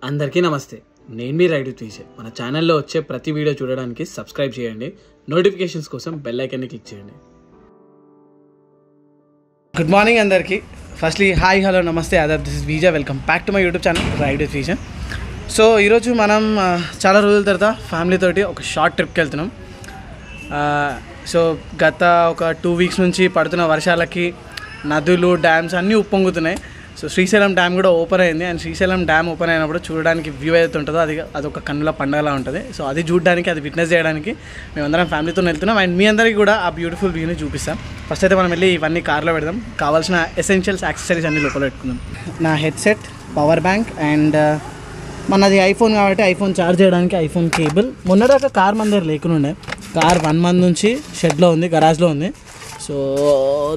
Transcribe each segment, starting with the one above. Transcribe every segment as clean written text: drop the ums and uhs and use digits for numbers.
అందరికీ నమస్తే. నేను మీ రైడ్ తీసే మన ఛానల్లో వచ్చే ప్రతి వీడియో చూడడానికి సబ్స్క్రైబ్ చేయండి. నోటిఫికేషన్స్ కోసం బెల్ ఐకాన్ని క్లిక్ చేయండి. గుడ్ మార్నింగ్ అందరికీ. ఫస్ట్లీ హాయ్ హలో నమస్తే ఆదాబ్. This is Vijay. Welcome back to my YouTube channel ride తీసే. సో ఈరోజు మనం చాలా రోజుల తర్వాత ఫ్యామిలీతోటి ఒక షార్ట్ ట్రిప్కి వెళ్తున్నాం. సో గత ఒక 2 వీక్స్ నుంచి పడుతున్న వర్షాలకి నదులు డ్యామ్స్ అన్నీ ఉప్పొంగుతున్నాయి. సో శ్రీశైలం డ్యామ్ కూడా ఓపెన్ అయింది. అండ్ శ్రీశైలం డ్యామ్ ఓపెన్ అయినప్పుడు చూడడానికి వ్యూ ఏదైతే ఉంటుందో అదొక కన్నుల పండుగలా ఉంటుంది. సో అది చూడడానికి, అది విట్నెస్ చేయడానికి మేమందరం ఫ్యామిలీతో వెళ్తున్నాం. అండ్ మీ అందరికీ కూడా ఆ బ్యూటిఫుల్ వ్యూని చూపిస్తాం. ఫస్ట్ అయితే మనం వెళ్ళి ఇవన్నీ కార్లో పెడదాం. కావాల్సిన ఎసెన్షియల్స్ యాక్సెసరీస్ అన్నీ లోపల పెట్టుకుందాం. నా హెడ్సెట్, పవర్ బ్యాంక్, అండ్ మనది ఐఫోన్ కాబట్టి ఐఫోన్ ఛార్జ్ చేయడానికి ఐఫోన్ కేబుల్. మొన్నదాకా కార్ మన దగ్గర లేకుండా కార్ 1 మంత్ నుంచి షెడ్లో ఉంది, గరాజ్లో ఉంది. సో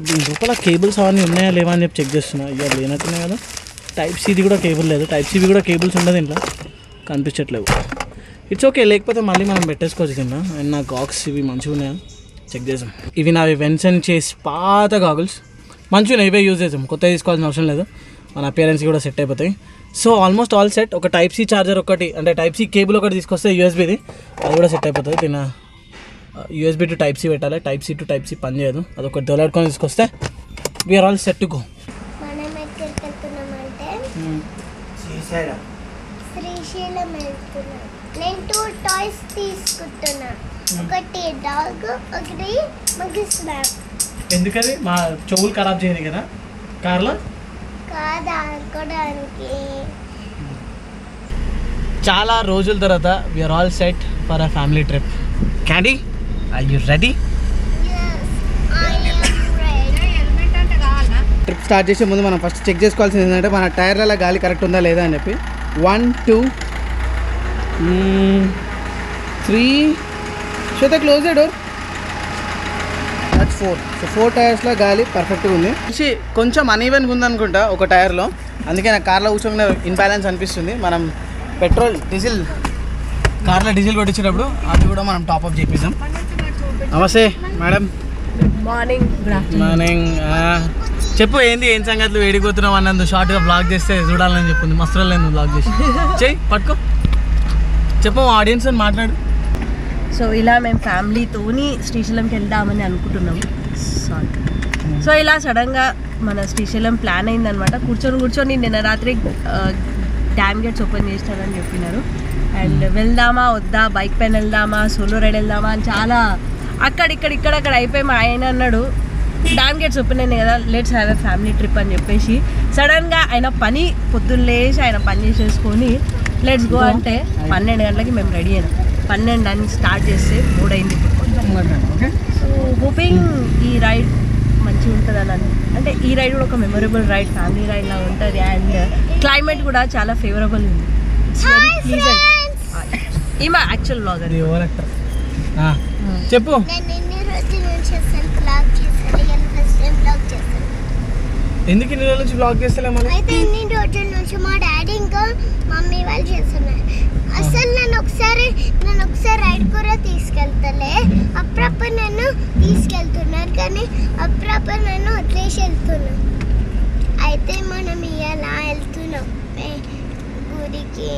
దీని లోపల కేబుల్స్ అవన్నీ ఉన్నాయా లేవా అని చెప్పి చెక్ చేస్తున్నా. ఇక లేనట్టున్నాయి కదా. టైప్ సిది కూడా కేబుల్ లేదు, టైప్ సివి కూడా కేబుల్స్ ఉండదు, ఇంట్లో కనిపించట్లేవు. ఇట్స్ ఓకే, లేకపోతే మళ్ళీ మనం పెట్టేసుకోవచ్చు కింద. అండ్ నా గాగ్స్ ఇవి మంచిగా ఉన్నాయా చెక్ చేసాం. ఇవి నావి వెన్సన్ చేసి పాత గాగుల్స్ మంచిగా ఇవే యూజ్ చేసాం, కొత్త తీసుకోవాల్సిన అవసరం లేదు. మన అపియరెన్స్కి కూడా సెట్ అయిపోతాయి. So almost all set. ఒక టైప్ సి ఛార్జర్ ఒకటి, అంటే టైప్ సి కేబుల్ ఒకటి తీసుకొస్తే యూఎస్బీది, అది కూడా సెట్ అయిపోతుంది. దీని యూఎస్బీ టు టైప్ సి పెట్టాలి, type C to type C పని చేయదు. అదొకటి దొలాడుకొని తీసుకొస్తే we're all set to go. మనం ఎక్కడికి వెళ్తున్నామంటే శ్రీశైలం వెళ్తున్నాం. నేను 2 టాయ్స్ తీసుకుంటున్నా. ఒకటి డాగ్, ఒకటి మగ్గి స్నాప్. ఎందుకని మా చెవులు ఖరాబ్ చేయదు కదా కార్లో. కాదు, ఆడుకోవడానికి. చాలా రోజుల తర్వాత we're all set for a family trip. Candy, are you ready? Trip start చేసే ముందు మనం ఫస్ట్ చెక్ చేసుకోవాల్సింది ఏంటంటే మన టైర్లలో గాలి కరెక్ట్ ఉందా లేదా అని చెప్పి. 1 2 3 Shweta close the door. That's 4. So 4 టైర్స్లో గాలి పర్ఫెక్ట్గా ఉంది. కొంచెం అన్ఈవెన్గా ఉందనుకుంటా ఒక టైర్లో, అందుకే నాకు కార్లో కూర్చొని ఇన్బ్యాలెన్స్ అనిపిస్తుంది. మనం పెట్రోల్ డీజిల్ కార్లో డీజిల్ కొట్టించేటప్పుడు అది కూడా మనం టాప్అప్ చేపిస్తాం. నమస్తే మేడం. మార్నింగ్. మార్నింగ్. చెప్పు ఏం సంగతులు, వేడిపోతున్నావు అన్నందు షార్ట్గా బ్లాగ్ చేస్తే చూడాలని చెప్పింది. మస్తు లేదు బ్లాగ్ చేసి చెయ్యి పట్టుకో, చెప్పు ఆడియన్స్ అని మాట్లాడు. సో ఇలా మేము ఫ్యామిలీతోని శ్రీశైలంకి వెళ్దామని అనుకుంటున్నాము. సో ఇలా సడన్గా మన శ్రీశైలం ప్లాన్ అయిందనమాట. కూర్చొని నిన్న రాత్రి డ్యామ్ గేట్స్ ఓపెన్ చేస్తారని చెప్పినారు. అండ్ వెళ్దామా వద్దా, బైక్ పైన వెళ్దామా, సోలో రైడ్ వెళ్దామా అని చాలా అక్కడ అయిపోయి మా ఆయన అన్నాడు డ్యామ్ గేట్స్ ఓపెన్ అయినాయి కదా, let's have a family trip అని చెప్పేసి సడన్గా ఆయన పొద్దున్న లేచి ఆయన పని చేసేసుకొని లెట్స్ గో అంటే 12 గంటలకి మేము రెడీ అయినాం. 12 స్టార్ట్ చేస్తే 3 అయింది. సో హోపింగ్ ఈ రైడ్ మంచిగా ఉంటుందని, అంటే ఈ రైడ్ కూడా ఒక మెమొరబుల్ రైడ్, ఫ్యామిలీ రైడ్ లాగా ఉంటుంది. అండ్ క్లైమేట్ కూడా చాలా ఫేవరబుల్ ఉంది. It's very pleasant. ఈమె యాక్చువల్ బ్లాగర్. చెప్పు. నేను ఎన్ని రోజుల నుంచి అసలు బ్లాగ్ చేశాను, ఇలా ఫస్ట్ టైం బ్లాగ్ చేశాను. ఎందుకు ఇన్ని రోజుల నుంచి బ్లాగ్ చేస్తలే మనం? అయితే ఎన్ని రోజుల నుంచి మా డాడీ ఇంకా మమ్మీ వాళ్ళు చేస్తున్నారు. అసలు నన్ను ఒకసారి రైడ్ కూడా తీసుకెళ్తలే. అప్పుడప్పుడు నన్ను తీసుకెళ్తున్నారు, కానీ అప్పుడప్పుడు నన్ను వదిలేసి వెళ్తున్నాను. అయితే మనం ఇలా వెళ్తున్నాం గుడికి,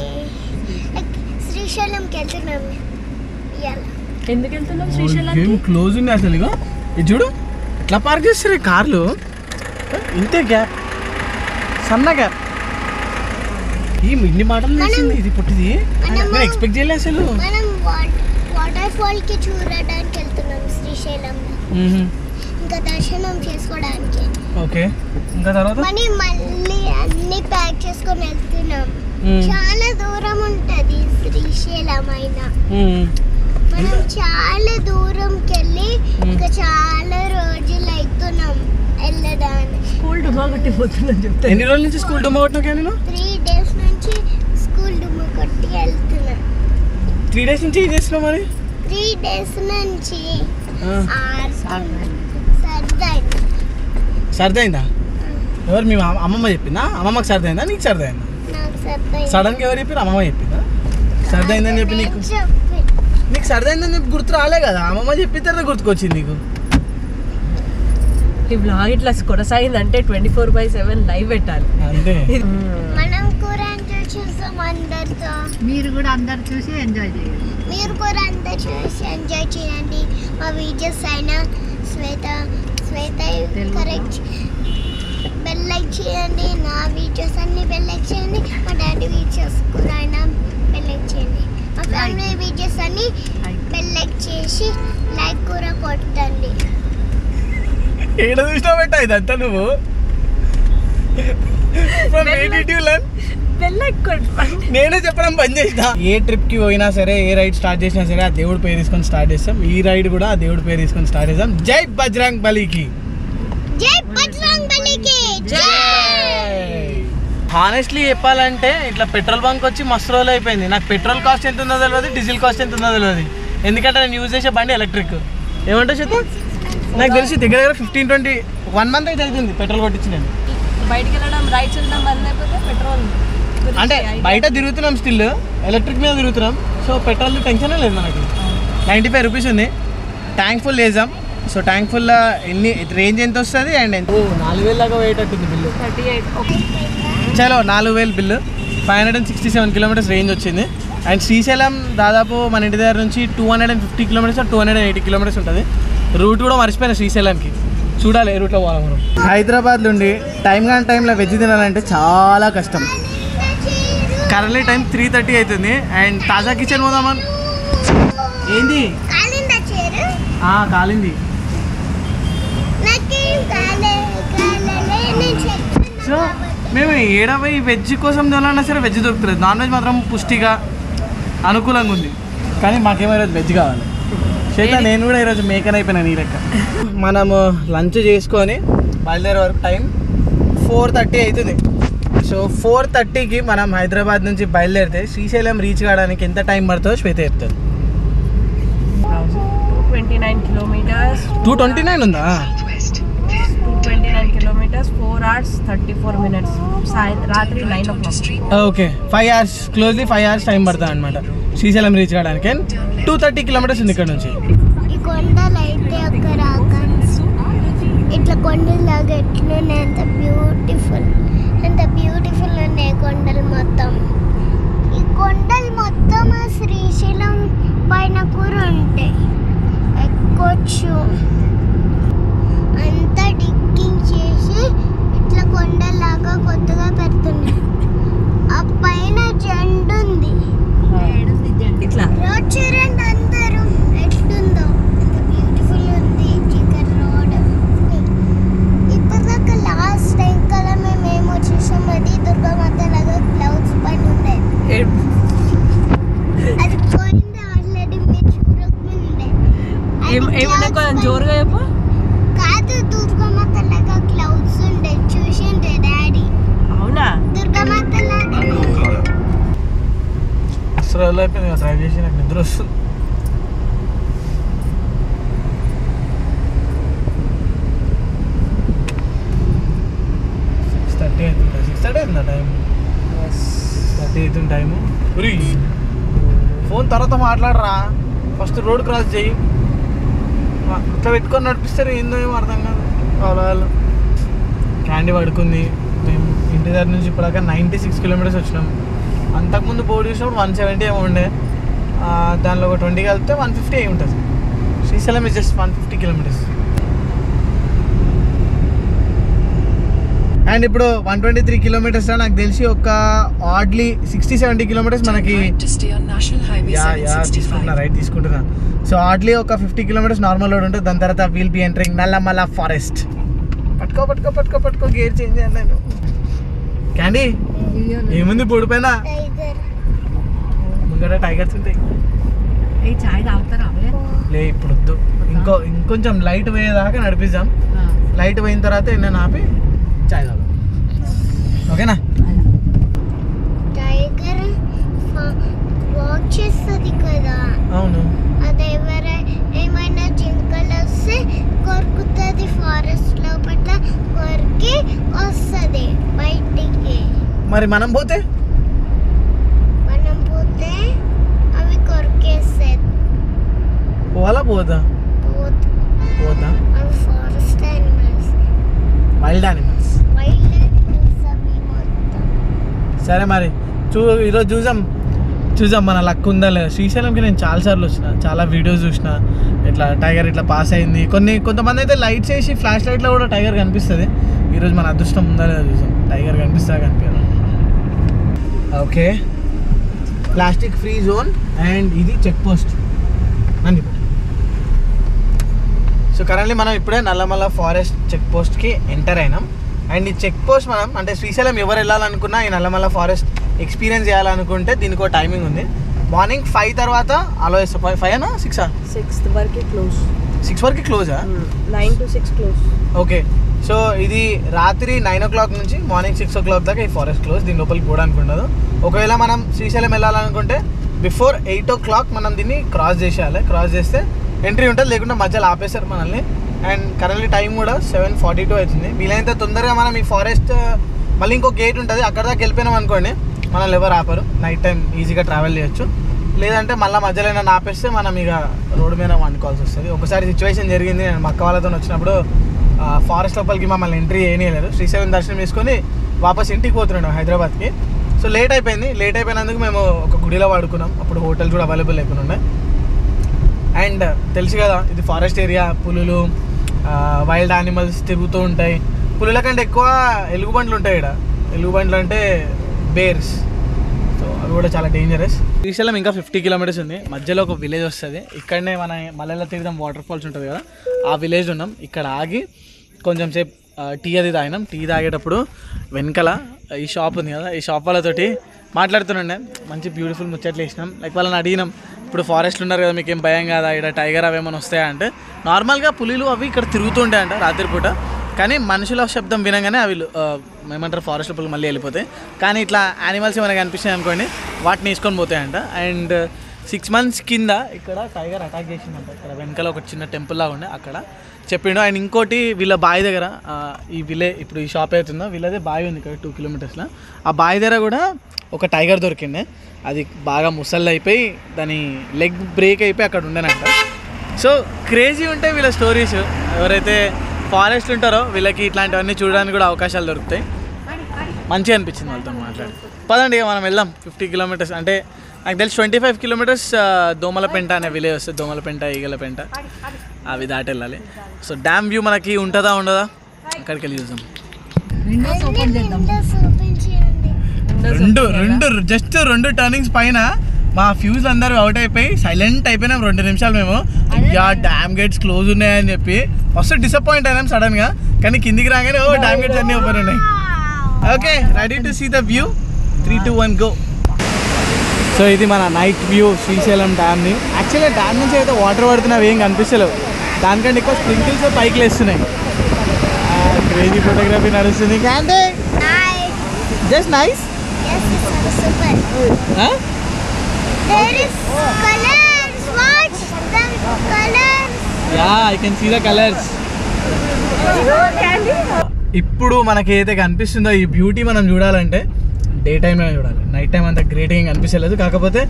శ్రీశైలంకి వెళ్తున్నాం. ఇవాళ ఎందుకు వెళ్తున్నాం శ్రీశైలం? క్లోజ్ ఉంది అసలు. ఇగో ఇది చూడు, ఎట్లా పార్క్ చేస్తారు కార్లు. ఇంతే గ్యాప్, సన్న గ్యాప్. ఇన్ని మాటలు తెలిసింది ఇది పుట్టిది, నేను ఎక్స్పెక్ట్ చేయలేదు అసలు. మనం వాటర్ ఫాల్ కి చూడడానికి వెళ్తున్నాం శ్రీశైలంలో, ఇంకా దర్శనం చేసుకోవడానికి. ఓకే, ఇంకా తర్వాత మళ్ళీ అన్ని ప్యాక్ చేసుకొని వెళ్తున్నాం. చాలా దూరం ఉంటది శ్రీశైలం అయినా. మనం చాలా దూరంకి వెళ్ళి ఇంకా చాలా రోజులు అవుతున్నాం వెళ్ళడానికి. స్కూల్ డుమా కొట్టిపోతుందని చెప్తే. ఎన్ని రోజుల నుంచి స్కూల్ డుమా కొట్టినా? నేను 3 days నుంచి స్కూల్ డుమా కొట్టి వెళ్తున్నా. 3 days నుంచి ఏం చేస్తున్నావు మరి? 3 days నుంచి సర్దైందా? ఎవరు? మీ అమ్మమ్మ చెప్పిందా? అమ్మమ్మకి సర్దైందా, నీకు సర్దైందా? సడన్గా ఎవరు చెప్పారు? అమ్మమ్మ చెప్పిందా సర్దైందని చెప్పి? నీకు సర్దైందని చెప్పి గుర్తు రాలే కదా, అమ్మమ్మ చెప్పిన తర్వాత గుర్తుకొచ్చింది నీకు. ఈ బ్లాగ్ ఇట్లా కొనసాగిందంటే 24/7 లైవ్ పెట్టాలి. అంతే. మనం కూర చూస్తాం, అందరితో. మీరు కూడా అందరు చూసి ఎంజాయ్ చేయండి. మీరు కూడా అందరు చూసి ఎంజాయ్ చేయండి. మా వీడియోస్ అయినా శ్వేత కరెక్ట్ బెల్ లైక్ చేయండి. నా వీడియోస్ అన్ని బెల్ లైక్ చేయండి. మా డాడీ వీడియోస్ కూడా అయినా బెల్ లైక్ చేయండి. మా ఫ్యామిలీ వీడియోస్ అన్ని బెల్ లైక్ చేసి లైక్ కూడా కొట్టండి. ఏడ చూసినా పెట్టా ఇదంతా నువ్వు నేనే చెప్పడం బంద్ చేసిన. ఏ ట్రిప్ కి పోయినా సరే, ఏ రైడ్ స్టార్ట్ చేసినా సరే ఆ దేవుడి పేరు తీసుకొని స్టార్ట్ చేస్తాం. ఈ రైడ్ కూడా ఆ దేవుడి పేరు తీసుకొని స్టార్ట్ చేస్తాం. జై బజరంగ్ బలికి. హానెస్ట్లీ చెప్పాలంటే ఇట్లా పెట్రోల్ బంక్ వచ్చి మస్తు రోజులు అయిపోయింది. నాకు పెట్రోల్ కాస్ట్ ఎంత ఉందో తెలియదు, డీజిల్ కాస్ట్ ఎంత ఉందో తెలియదు. ఎందుకంటే నేను యూజ్ చేసే బండి ఎలక్ట్రిక్. ఏమంటావు చేత? నాకు తెలిసి దగ్గర 15-21 మంత్ అయితే అవుతుంది పెట్రోల్ కొట్టించి. నేను బయటికి వెళ్ళడం రైడ్స్ వెళ్ళడం బంద్ అయిపోతే పెట్రోల్ అంటే బయట తిరుగుతున్నాం, స్టిల్ ఎలక్ట్రిక్ మీద తిరుగుతున్నాం. సో పెట్రోల్ టెన్షన్ లేదు మనకి. 95 రూపీస్ ఉంది. ట్యాంక్ ఫుల్ చేసాం. సో ట్యాంక్ ఫుల్ ఎన్ని రేంజ్ ఎంత వస్తుంది అండ్ ఎంత 4000 దాకా పోయేటట్టుంది బిల్లు. 38 చలో 4000 బిల్లు. 567 కిలోమీటర్స్ రేంజ్ వచ్చింది. అండ్ శ్రీశైలం దాదాపు మన ఇంటి దగ్గర నుంచి 250 కిలోమీటర్స్ 280 కిలోమీటర్స్ ఉంటుంది. రూట్ కూడా మర్చిపోయినా శ్రీశైలంకి. చూడాలి ఏ రూట్లో పోవాలి మనం. హైదరాబాద్ నుండి టైంలో వెజ్ తినాలంటే చాలా కష్టం. కరెంట్లీ టైం 3:30 అవుతుంది. అండ్ తాజా కిచెన్ పోదామని. ఏంది కాలింది. సో మేము ఏడవై వెజ్ కోసం తినాలన్నా సరే వెజ్ దొరుకుతుంది. నాన్ వెజ్ మాత్రం పుష్టిగా అనుకూలంగా ఉంది. కానీ మాకేమో ఈరోజు వెజ్ కావాలి. చేత నేను కూడా ఈరోజు మేకన్ అయిపోయినా నీ లెక్క. మనము లంచ్ చేసుకొని బయలుదేరే వరకు టైం 4:30 అవుతుంది. సో 4:30కి మనం హైదరాబాద్ నుంచి బయలుదేరితే శ్రీశైలం రీచ్ కావడానికి ఎంత టైం పడుతుందో శ్వేత చెప్తుంది. 229 కిలోమీటర్స్. 229 ఉందా? 229 కిలోమీటర్స్ 4 hours 34 minutes. రాత్రి 9 o'clock. Okay 5 hours closely 5 hours time పడుతుంది అనమాట శ్రీశైలం రీచ్ కావడానికి. 230 కిలోమీటర్స్ ఉంది ఇక్కడ నుంచి. ఈ కొండలు అయితే అక్కడ ఇట్లా కొండలాగా ఎట్లున్నాయి. ఎంత బ్యూటిఫుల్ ఉన్నాయి కొండలు మొత్తం. ఈ కొండలు మొత్తం శ్రీశైలం పైన కూడా ఉంటాయి. ఎక్కొచ్చు. అంతా డిగ్గింగ్ చేసి ఇట్లా కొండలాగా కొత్తగా పెడుతున్నాయి. ఆ పైన జెండు ఉంది. ఇట్లా రోడ్ చూడండి అందరూ ఎట్లుందో. ఎంత బ్యూటిఫుల్ ఉంది చికెన్ రోడ్. ఇప్పటిదాకా లాస్ట్ టైం కల్లా మేము చూసాం. అది దుర్గామాత లాగా క్లౌడ్స్ పైన ఉండేది. అది పోయింది ఆల్రెడీ. మీరు చూడకుండే ఏమన్నా కొంచెం జోరుగా చెప్పు. కాదు, దుర్గామాత లాగా క్లౌడ్స్ ఉండే. చూసిండే డాడీ. అవునా? దుర్గామాత లాగా అసలు అయిపోయింది డ్రైవ్ చేసి. నాకు నిద్ర వస్తుంది. టైము. ఫోన్ తర్వాత మాట్లాడరా, ఫస్ట్ రోడ్ క్రాస్ చేయి. ఇట్లా పెట్టుకొని నడిపిస్తారు. ఏందో ఏమో అర్థం కాదు. వాళ్ళు క్యాండీ పడుకుంది. మేము ఇంటి దగ్గర నుంచి ఇప్పటిదాకా 96 కిలోమీటర్స్ వచ్చినాం. అంతకుముందు బోర్డు చూసినప్పుడు 170 ఏమో ఉండే. దానిలో ఒక 20 కలిపితే 150 అయి ఉంటుంది. Srisailam is just 150 kilometres. And ఇప్పుడు 123 కిలోమీటర్స్ నాకు తెలిసి ఒక ఆడ్లీ 60-70 కిలోమీటర్స్ మనకి రైట్ తీసుకుంటున్నా. సో ఆడ్లీ ఒక 50 కిలోమీటర్స్ నార్మల్ రోడ్ ఉంటుంది. దాని తర్వాత will be entering Nallamala forest. పట్టుకో గేర్ చేంజ్ చేయాలి నేను. క్యాండీ ఏముంది బోర్డు పైన? ముంగట టైగర్స్ ఉంటాయి. చాయ్ తాగుతారా? లే ఇప్పుడు వద్దు. ఇంకొంచెం లైట్ పోయేదాకా నడిపిద్దాం. లైట్ పోయిన తర్వాత నేను ఆపి చాయ్ తాగు. ఓకేనా? టైగర్ వాక్ చేస్తుంది కదా. అవును. అదే ఏమైనా జింకలు వస్తే కొరుకుతుంది. ఫారెస్ట్ లోపల కొరికి వస్తుంది బయటికి. మరి మనం పోతే అవి కొరికేస్తాయి. పోవాలా పోదా? అవి ఫారెస్ట్ యానిమల్స్, వైల్డ్ యానిమల్స్ అవి మొత్తం. సరే మరి ఈరోజు చూసాం మన లక్ ఉందా లేదా. శ్రీశైలంకి నేను చాలాసార్లు వచ్చిన, చాలా వీడియోస్ చూసిన, ఇట్లా టైగర్ ఇట్లా పాస్ అయింది. కొంతమంది అయితే లైట్స్ వేసి ఫ్లాష్ లైట్లో కూడా టైగర్ కనిపిస్తుంది. ఈరోజు మన అదృష్టం ఉందా లేదా చూసాం, టైగర్ కనిపిస్తా కనిపించాలి. Okay, plastic free zone and ఇది చెక్ పోస్ట్ అని. సో కరెంట్లీ మనం ఇప్పుడే నల్లమల్ల ఫారెస్ట్ చెక్ పోస్ట్కి ఎంటర్ అయినాం. అండ్ ఈ చెక్ పోస్ట్ మనం అంటే శ్రీశైలం ఎవరు వెళ్ళాలనుకున్నా ఈ నల్లమల్ల ఫారెస్ట్ ఎక్స్పీరియన్స్ చేయాలనుకుంటే దీనికి ఒక టైమింగ్ ఉంది. మార్నింగ్ 5 తర్వాత అలో చేస్తా. 5 అనా 6 వరకు క్లోజ్. 6 వరకు క్లోజా? 9 to 6 క్లోజ్. ఓకే, సో ఇది రాత్రి 9 o'clock నుంచి మార్నింగ్ 6 o'clock దాకా ఈ ఫారెస్ట్ క్లోజ్. దీని లోపలికి పోవడానికి ఉండదు. ఒకవేళ మనం శ్రీశైలం వెళ్ళాలనుకుంటే బిఫోర్ 8 o'clock మనం దీన్ని క్రాస్ చేసేయాలి. క్రాస్ చేస్తే ఎంట్రీ ఉంటుంది, లేకుంటే మధ్యలో ఆపేస్తారు మనల్ని. అండ్ కరెంట్లీ టైం కూడా 7:42 అవుతుంది. వీలైనంత తొందరగా మనం ఈ ఫారెస్ట్ మళ్ళీ ఇంకో గేట్ ఉంటుంది, అక్కడ దాకా వెళ్ళిపోయినాం అనుకోండి మనల్ని ఎవరు ఆపరు. నైట్ టైం ఈజీగా ట్రావెల్ చేయొచ్చు. లేదంటే మళ్ళీ మధ్యలో ఏమైనా ఆపేస్తే మనం ఇక రోడ్డు మీద వండుకోవాల్సి వస్తుంది. ఒకసారి సిచ్యువేషన్ జరిగింది. నేను మా అక్క వాళ్ళతో వచ్చినప్పుడు ఫారెస్ట్ లోపలికి మమ్మల్ని ఎంట్రీ చేయలేరు. శ్రీశైలం దర్శనం చేసుకొని వాపస్ ఇంటికి పోతున్నాం హైదరాబాద్కి. సో లేట్ అయిపోయినందుకు మేము ఒక గుడిలో వాడుకున్నాం. అప్పుడు హోటల్స్ కూడా అవైలబుల్ అయిపోయి ఉన్నాయి. అండ్ తెలుసు కదా ఇది ఫారెస్ట్ ఏరియా, పులులు వైల్డ్ యానిమల్స్ తిరుగుతూ ఉంటాయి. పులుల కంటే ఎక్కువ ఎలుగుబంట్లు ఉంటాయి ఇక్కడ. ఎలుగుబంట్లు అంటే బేర్స్. సో అవి కూడా చాలా డేంజరస్. శ్రీశైలం ఇంకా 50 kilometers ఉంది. మధ్యలో ఒక విలేజ్ వస్తుంది. ఇక్కడనే మన మల్లెల తీర్థం వాటర్ ఫాల్స్ ఉంటుంది కదా, ఆ విలేజ్ ఉన్నాం. ఇక్కడ ఆగి కొంచెం సేపు టీ అది తాగినాం. టీ తాగేటప్పుడు వెనకాల ఈ షాప్ ఉంది కదా, ఈ షాప్ వాళ్ళతోటి మాట్లాడుతుండే మంచి బ్యూటిఫుల్ ముచ్చట్లు వేసినాం. లైక్ వాళ్ళని అడిగినాం, ఇప్పుడు ఫారెస్ట్లు ఉన్నారు కదా మీకు ఏం భయం కాదా, ఇక్కడ టైగర్ అవి ఏమైనా వస్తాయా అంటే నార్మల్గా పులిలు అవి ఇక్కడ తిరుగుతూ ఉంటాయంట రాత్రిపూట. కానీ మనుషుల శబ్దం వినగానే అవి ఏమంటారు ఫారెస్ట్ లోపలికి మళ్ళీ వెళ్ళిపోతాయి. కానీ ఇట్లా యానిమల్స్ ఏమైనా కనిపిస్తాయి అనుకోండి వాటిని వేసుకొని పోతాయంట. అండ్ 6 months కింద ఇక్కడ టైగర్ అటాక్ చేసిందంట. ఇక్కడ వెనకాల ఒక చిన్న టెంపుల్ లాగా ఉండే అక్కడ చెప్పిండు. అండ్ ఇంకోటి వీళ్ళ బావి దగ్గర ఈ ఇప్పుడు ఈ షాప్ అవుతుందో వీళ్ళదే బావి ఉంది ఇక్కడ 2 kilometers. ఆ బావి దగ్గర కూడా ఒక టైగర్ దొరికిండే. అది బాగా ముసళ్ళు అయిపోయి దాని లెగ్ బ్రేక్ అయిపోయి అక్కడ ఉండేనంట. సో క్రేజీ ఉంటాయి వీళ్ళ స్టోరీస్. ఎవరైతే ఫారెస్ట్ ఉంటారో వీళ్ళకి ఇట్లాంటివన్నీ చూడడానికి కూడా అవకాశాలు దొరుకుతాయి. మంచిగా అనిపించింది వాళ్ళతో మాట్లాడి. పదండి ఇక మనం వెళ్దాం. 50 kilometers అంటే నాకు తెలిసి 25 kilometers దోమలపెంట అనే విలేజ్ వస్తుంది. దోమలపెంట, ఈగలపెంట అవి దాటి వెళ్ళాలి. సో డ్యామ్ వ్యూ మనకి ఉంటుందా ఉండదా అక్కడికి వెళ్ళి చూద్దాం. జస్ట్ 2 turnings పైన మా ఫ్యూజ్ అందరూ అవుట్ అయిపోయి సైలెంట్ అయిపోయినాం 2 నిమిషాలు. మేము అయ్యా డ్యామ్ గేట్స్ క్లోజ్ ఉన్నాయని చెప్పి మస్తు డిసప్పాయింట్ అయినాం సడన్గా. కానీ కిందికి రాగానే డ్యామ్ గేట్స్ అన్నీ ఓపెన్ ఉన్నాయి. Okay, ready to see the view. 3, 2, 1 go. So ఇది మన నైట్ వ్యూ శ్రీశైలం డ్యామ్ని. యాక్చువల్గా డ్యామ్ నుంచి అయితే వాటర్ పడుతున్నవి ఏం కనిపిస్తలేవు, దానికంటే ఎక్కువ స్ప్రింకిల్స్ పైకి లేస్తున్నాయి. క్రేజీ ఫోటోగ్రఫీ నడుస్తుంది. Just nice. I can see the colors. ఇప్పుడు మనకి ఏదైతే కనిపిస్తుందో ఈ బ్యూటీ మనం చూడాలంటే డే టైంలో చూడాలి. నైట్ టైం అంత గ్రేట్ ఏం కనిపించలేదు. కాకపోతే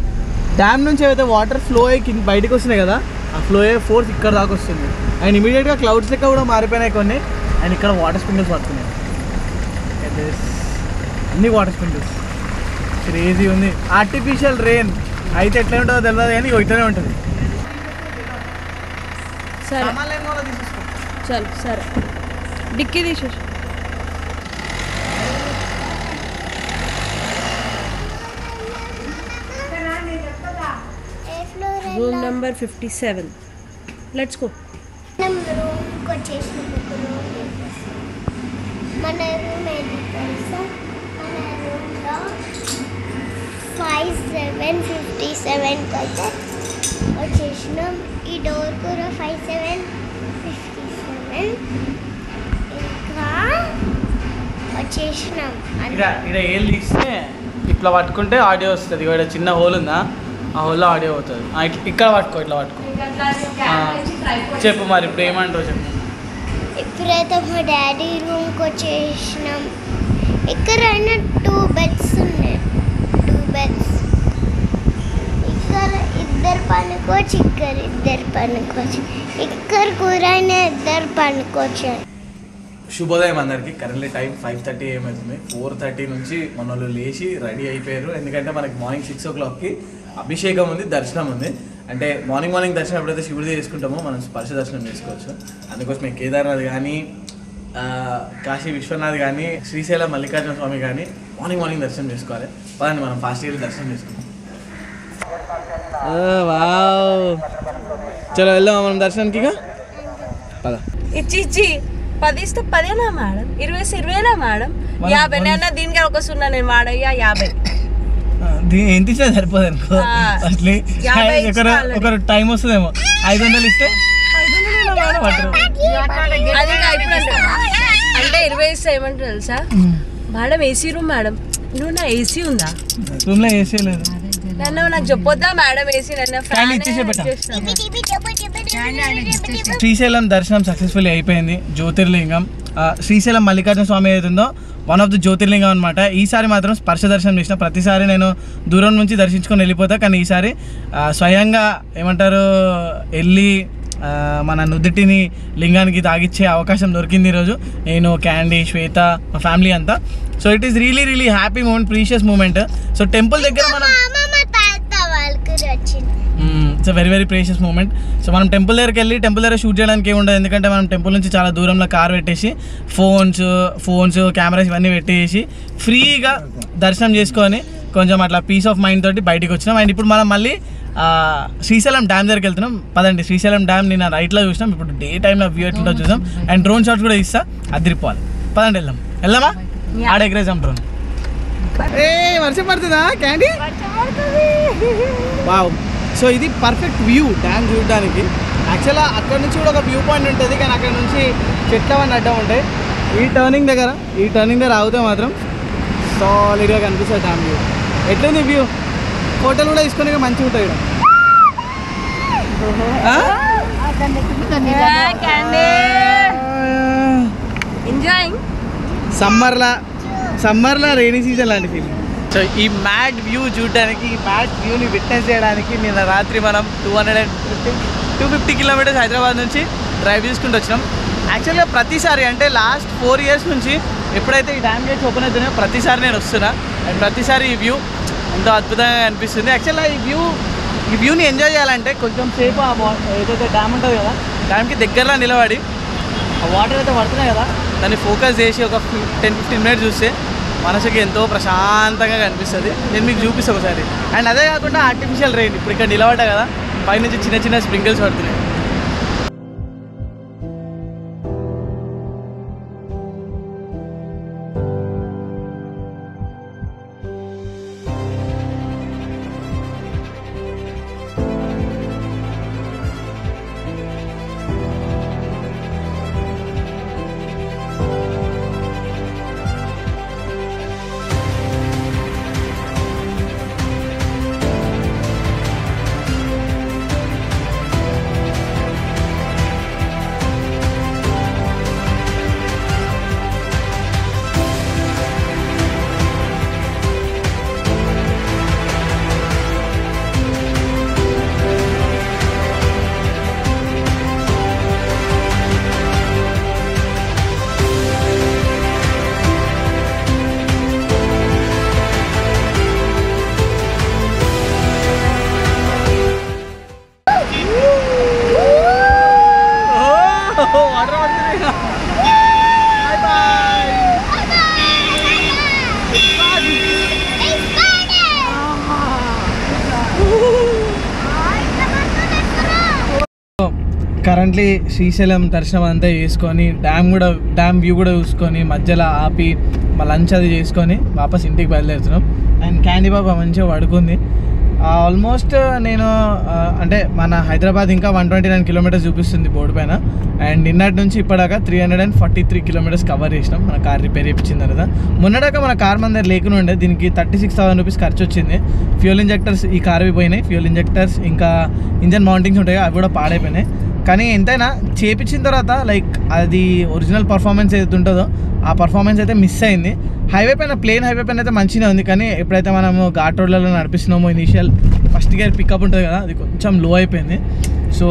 డ్యామ్ నుంచి ఏదైతే వాటర్ ఫ్లో అయ్యి బయటకు వస్తున్నాయి కదా, ఆ ఫ్లో అయ్యే ఫోర్స్ ఇక్కడ దాకా వస్తుంది. అండ్ ఇమీడియట్గా క్లౌడ్స్ లెక్క కూడా మారిపోయినాయి కొన్ని. అండ్ ఇక్కడ వాటర్ స్ప్రింకిల్స్ పడుతున్నాయి. అన్ని వాటర్ స్ప్రింకిల్స్ క్రేజీ ఉంది. ఆర్టిఫిషియల్ రెయిన్ అయితే ఎట్లా ఉంటుందో తెలియదు కానీ ఇట్లనే ఉంటుంది. సరే సరే డిక్కీ తీసేసి రూమ్ నెంబర్ 57. Let's go. రూమ్కి వచ్చేసిన మన రూమ్ ఏంటి తెలుసా? మన రూమ్లో 5757 అయితే వచ్చేసినాం. ఈ డోర్ కూడా 5757 ఇంకా వచ్చేసినాం. ఇక్కడ ఏళ్ళు తీస్తే ఇట్లా పట్టుకుంటే ఆడియో వస్తుంది. ఇక్కడ చిన్న హోల్ ఉందా, ఆ హోల్లో ఆడియో అవుతుంది. ఇక్కడ పట్టుకో, ఇట్లా పట్టుకో. చెప్పు మరి ఇప్పుడు ఏమంటావు చెప్పు. ఇప్పుడైతే మా డాడీ రూమ్కి వచ్చేసినాం. ఇక్కడ 2 beds ఉన్నాయి. 2 beds. ఇక్కడ 2 పనుకోవచ్చు, ఇక్కడ 2 పనుకోవచ్చు, ఇక్కడ కూడా 2 పనుకోవచ్చు. శుభోదయం అందరికీ. కరెంట్లీ టైం 5:30 ఏమవుతుంది. 4:30 నుంచి మన వాళ్ళు లేచి రెడీ అయిపోయారు. ఎందుకంటే మనకి మార్నింగ్ 6 o'clockకి అభిషేకం ఉంది, దర్శనం ఉంది. అంటే మార్నింగ్ దర్శనం ఎప్పుడైతే శివుడిది చేసుకుంటామో మనం స్పర్శ దర్శనం చేసుకోవచ్చు. అందుకోసమే కేదార్నాథ్ కానీ, కాశీ విశ్వనాథ్ కానీ, శ్రీశైలం మల్లికార్జున స్వామి కానీ మార్నింగ్ దర్శనం చేసుకోవాలి. పదండి మనం ఫాస్ట్ వెళ్ళి దర్శనం చేసుకుంటాం. చలో వెళ్దాం మనం దర్శనానికి. పద. ఇచ్చి 10 ఇస్తే 10 మేడం, 20 ఇస్తే 20 మేడం, 50 అన్న దీనికి ఒక 0 నేను వాడయ్యా 50. ఎంత ఇచ్చినా సరిపోదు అనుకో. అసలు ఒక టైం వస్తుందేమో 500 ఇస్తే 500 పట్టరు. అది అంటే 20 ఇస్తే ఏమంటారు తెలుసా మేడం, ఏసీ రూమ్ మేడం. నువ్వు నా ఏసీ ఉందా రూమ్ లో? ఏసీ లేదు. నన్ను నాకు చెప్పొద్దా మేడం ఏసీ? శ్రీశైలం దర్శనం సక్సెస్ఫుల్లీ అయిపోయింది. జ్యోతిర్లింగం శ్రీశైలం మల్లికార్జున స్వామి ఏదైతుందో వన్ ఆఫ్ ది జ్యోతిర్లింగం అనమాట. ఈసారి మాత్రం స్పర్శ దర్శనం చేసిన. ప్రతిసారి నేను దూరం నుంచి దర్శించుకొని వెళ్ళిపోతా, కానీ ఈసారి స్వయంగా ఏమంటారు వెళ్ళి మన నుదుటిని లింగానికి తాగిచ్చే అవకాశం దొరికింది ఈరోజు. నేను, క్యాండీ, శ్వేత, మా ఫ్యామిలీ అంతా. So it is really happy moment, precious moment. So temple దగ్గర మనం it's very precious moment. So మనం టెంపుల్ దగ్గరికి వెళ్ళి టెంపుల్ దగ్గర షూట్ చేయడానికి ఏమి ఉండదు. ఎందుకంటే మనం టెంపుల్ నుంచి చాలా దూరంలో కార్ పెట్టేసి ఫోన్స్ కెమెరాస్ ఇవన్నీ పెట్టేసి ఫ్రీగా దర్శనం చేసుకొని కొంచెం అట్లా పీస్ ఆఫ్ మైండ్ తోటి బయటికి వచ్చినాం. అండ్ ఇప్పుడు మనం మళ్ళీ శ్రీశైలం డ్యామ్ దగ్గరికి వెళ్తున్నాం. పదండి. శ్రీశైలం డ్యామ్ నిన్న రైట్లో చూసినాం, ఇప్పుడు డే టైంలో వ్యూ ఎట్లుంటో చూసాం. అండ్ డ్రోన్ షాట్స్ కూడా ఇస్తా, అదిరిపోవాలి. పదండి వెళ్దామా? ఆడ ఎగరేసాం డ్రోన్. వర్షం పడుతుందా క్యాండీ? వావ్. సో ఇది పర్ఫెక్ట్ వ్యూ డ్యామ్ చూడడానికి. యాక్చువల్గా అక్కడ నుంచి కూడా ఒక వ్యూ పాయింట్ ఉంటుంది, కానీ అక్కడ నుంచి చెట్లు అవన్నీ అడ్డం ఉంటాయి. ఈ టర్నింగ్ దగ్గర ఆగితే మాత్రం సాలిడ్గా కనిపిస్తుంది డ్యామ్ వ్యూ. ఎట్లుంది వ్యూ? హోటల్ కూడా తీసుకొని మంచిగా ఉంటుంది. సమ్మర్లో రైనీ సీజన్ లాంటి ఫీలింగ్. సో ఈ మ్యాడ్ వ్యూ చూడడానికి, ఈ మ్యాడ్ వ్యూని విట్నెస్ చేయడానికి నిన్న రాత్రి మనం 250 కిలోమీటర్స్ హైదరాబాద్ నుంచి డ్రైవ్ చేసుకుంటూ వచ్చినాం. యాక్చువల్గా ప్రతిసారి అంటే లాస్ట్ 4 years నుంచి ఎప్పుడైతే ఈ డ్యామ్ గేట్స్ ఓపెన్ అవుతున్నాయో ప్రతిసారి నేను వస్తున్నా. అండ్ ప్రతిసారి ఈ వ్యూ ఎంతో అద్భుతంగా అనిపిస్తుంది. యాక్చువల్గా ఈ వ్యూని ఎంజాయ్ చేయాలంటే కొంచెం సేపు ఏదైతే డ్యామ్ ఉంటుంది కదా, డ్యామ్కి దగ్గరలో నిలబడి ఆ వాటర్ అయితే పడుతున్నాయి కదా, దాన్ని ఫోకస్ చేసి ఒక 10-15 minutes చూస్తే మనసుకి ఎంతో ప్రశాంతంగా కనిపిస్తుంది. నేను మీకు చూపిస్తాను ఒకసారి. అండ్ అదే కాకుండా ఆర్టిఫిషియల్ రెయిన్ ఇప్పుడు ఇక్కడ నిలబడ్డా కదా, పైనుంచి చిన్న స్ప్రింకిల్స్ పడుతున్నాయి. కరెంట్లీ శ్రీశైలం దర్శనం అంతా చేసుకొని డ్యామ్ వ్యూ కూడా చూసుకొని మధ్యలో ఆపి మా లంచ్ అది చేసుకొని వాపస్ ఇంటికి బయలుదేరుతున్నాం. అండ్ క్యాండీ బాబా మంచిగా పడుకుంది. ఆల్మోస్ట్ నేను అంటే మన హైదరాబాద్ ఇంకా 129 kilometers చూపిస్తుంది బోర్డు పైన. అండ్ నిన్నటి నుంచి ఇప్పటిదాకా 343 kilometers కవర్ చేసినాం మన కార్ రిపేర్ చేయించిన తర్వాత. మొన్నదాకా మన కార్ మన దగ్గర లేకుండా ఉండే, దీనికి 36,000 rupees ఖర్చు వచ్చింది. ఫ్యూయల్ ఇంజెక్టర్స్ ఈ కార్వి పోయినాయి, ఫ్యూయల్ ఇంజెక్టర్స్ ఇంకా ఇంజన్ మౌంటింగ్స్ ఉంటాయి అవి కూడా పాడైపోయినాయి. కానీ ఎంతైనా చేపించిన తర్వాత లైక్ అది ఒరిజినల్ పర్ఫార్మెన్స్ ఏదైతే ఉంటుందో ఆ పర్ఫార్మెన్స్ అయితే మిస్ అయింది. హైవే పైన ప్లేన్ హైవే పైన అయితే మంచిగా ఉంది, కానీ ఎప్పుడైతే మనము ఘాట్ రోడ్లలో నడిపిస్తున్నామో ఇనీషియల్ ఫస్ట్ గేర్ పికప్ ఉంటుంది కదా, అది కొంచెం లో అయిపోయింది. సో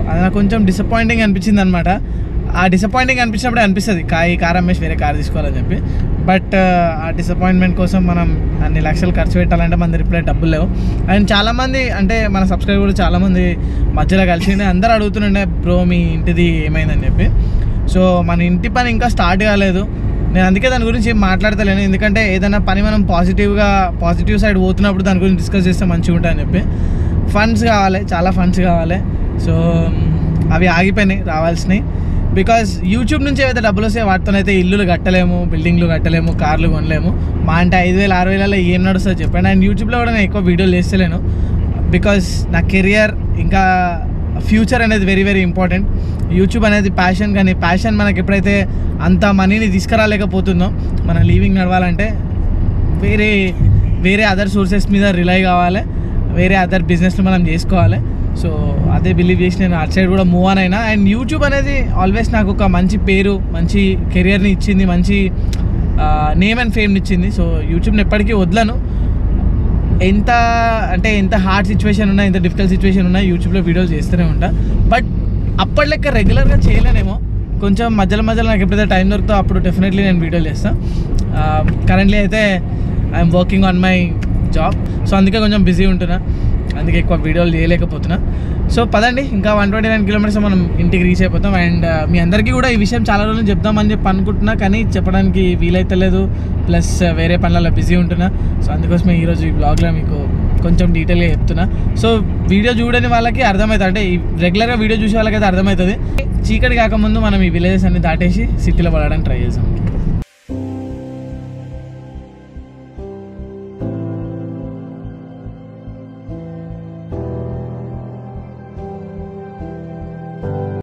అది నాకు కొంచెం డిసప్పాయింటింగ్ అనిపించింది అనమాట. ఆ డిసప్పాయింటింగ్ అనిపించినప్పుడు అనిపిస్తుంది ఈ కార్ అమ్మేసి వేరే కార్ తీసుకోవాలని చెప్పి. బట్ ఆ డిసప్పాయింట్మెంట్ కోసం మనం అన్ని లక్షలు ఖర్చు పెట్టాలంటే మన రిప్లై డబ్బులు లేవు. అండ్ చాలామంది అంటే మన సబ్స్క్రైబర్లు చాలామంది మధ్యలో కలిసి అందరూ అడుగుతుండే బ్రో మీ ఇంటిది ఏమైందని చెప్పి. సో మన ఇంటి పని ఇంకా స్టార్ట్ కాలేదు. నేను అందుకే దాని గురించి ఏం మాట్లాడతలేను, ఎందుకంటే ఏదైనా పని మనం పాజిటివ్ సైడ్ పోతున్నప్పుడు దాని గురించి డిస్కస్ చేస్తే మంచిగా ఉంటుందని చెప్పి. ఫండ్స్ కావాలి, చాలా ఫండ్స్ కావాలి. సో అవి ఆగిపోయినాయి రావాల్సినవి. బికాజ్ యూట్యూబ్ నుంచి ఏవైతే డబ్బులు వస్తాయి వాటితోనైతే ఇల్లులు కట్టలేము, బిల్డింగ్లు కట్టలేము, కార్లు కొనలేము. మా అంటే 5,000 6,000 ఏం నడుస్తుందో చెప్పండి. అండ్ యూట్యూబ్లో కూడా నేను ఎక్కువ వీడియోలు చేస్తలేను, బికాజ్ నా కెరియర్ ఇంకా ఫ్యూచర్ అనేది వెరీ వెరీ ఇంపార్టెంట్. యూట్యూబ్ అనేది ప్యాషన్, కానీ ప్యాషన్ మనకి ఎప్పుడైతే అంత మనీని తీసుకురాలేకపోతుందో మన లీవింగ్ నడవాలంటే వేరే అదర్ సోర్సెస్ మీద రిలై కావాలి, వేరే అదర్ బిజినెస్లు మనం చేసుకోవాలి. సో అదే బిలీవ్ చేసి నేను అటు సైడ్ కూడా మూవ్ ఆన్ అయినా. అండ్ యూట్యూబ్ అనేది ఆల్వేస్ నాకు ఒక మంచి పేరు, మంచి కెరియర్ని ఇచ్చింది, మంచి నేమ్ అండ్ ఫేమ్ని ఇచ్చింది. సో యూట్యూబ్ని ఎప్పటికీ వదలను. ఎంత హార్డ్ సిచ్యువేషన్ ఉన్నా, ఎంత డిఫికల్ట్ సిచ్యువేషన్ ఉన్నా యూట్యూబ్లో వీడియోలు చేస్తూనే ఉంటా. బట్ అప్పటి లెక్క రెగ్యులర్గా చేయలేనేమో, కొంచెం మధ్యలో నాకు ఎప్పుడైతే టైం దొరుకుతో అప్పుడు డెఫినెట్లీ నేను వీడియోలు చేస్తాను. కరెంట్లీ అయితే I'm working on my job. So అందుకే కొంచెం బిజీ ఉంటున్నా, అందుకే ఎక్కువ వీడియోలు చేయలేకపోతున్నా. సో పదండి, ఇంకా 129 కిలోమీటర్స్ మనం ఇంటికి రీచ్ అయిపోతాం. అండ్ మీ అందరికీ కూడా ఈ విషయం చాలా రోజులు చెప్దామని చెప్పి అనుకుంటున్నా, కానీ చెప్పడానికి వీలైతలేదు, ప్లస్ వేరే పనులలో బిజీ ఉంటున్నా. సో అందుకోసమే ఈరోజు ఈ బ్లాగ్లో మీకు కొంచెం డీటెయిల్గా చెప్తున్నా. సో వీడియో చూడని వాళ్ళకి అర్థమవుతుంది, అంటే ఈ రెగ్యులర్గా వీడియో చూసే వాళ్ళకైతే అర్థమవుతుంది. చీకటి కాకముందు మనం ఈ విలేజెస్ అన్ని దాటేసి సిటీలో పడడానికి ట్రై చేసాం.